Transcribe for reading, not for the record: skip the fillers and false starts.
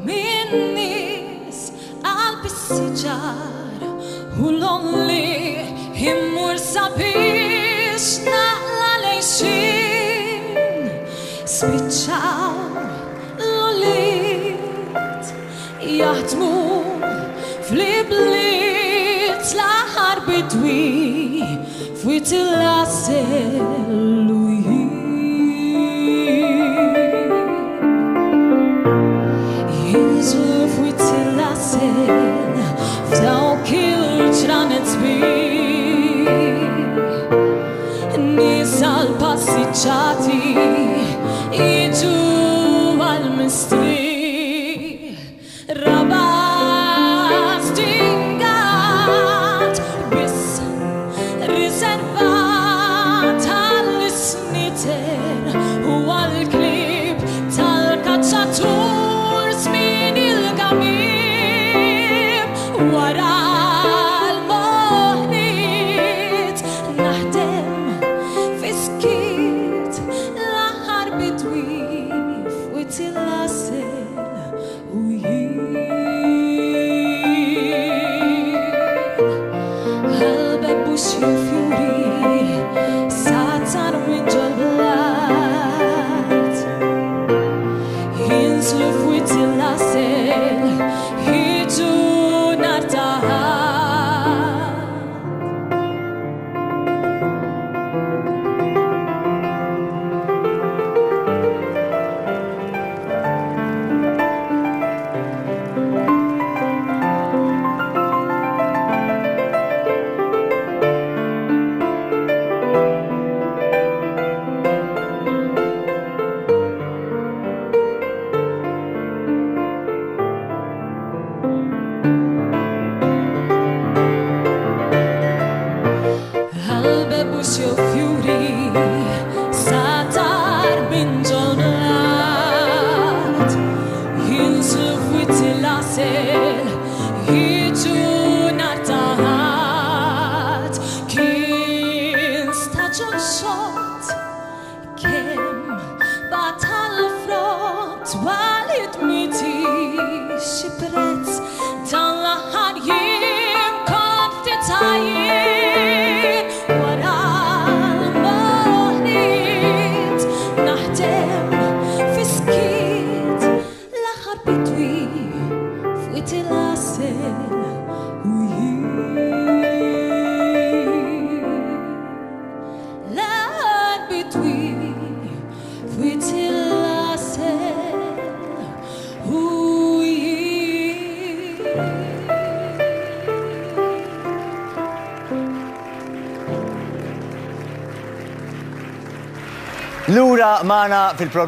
min-nies għal-bissiġar u l-onli immur sabiex naqla lejxin spiċċaw l-uliet jaħdmu fl-ibliet l-aħħar bidwi f'wiet il-Ghasel u jinżlu f'wiet il-Ghasel f'dawk il-ġranet sbieħ nies għall-passiġġati jiġu għall-mistrieħ rabas dingat biss riservat għall-isniter u għall-klib tal-kaċċatur żmien il-gamim wara l-moħniet naħdem fi skit l-aħħar bidwi f'wiet il-Ghasel u jien qalbek bux jinfjuri satar minn ġol-blat jinżlu f'wiet il-Ghasel jiġu nar taħat qalbek bux jinfjuri satar minn ġol-blat jinżlu f'wiet il-Ghasel jiġu nar taħat kien staġun xott kemm b'tal-frott walid miti xi prezz dan l-aħħar jiem kont titgħajjin wara l-moħniet naħdem fi skit l-aħħar bidwi f'wiet il-Ghasel u jien l-aħħar bidwi f'wiet il-Ghasel u jien Lura magħna fil-programm.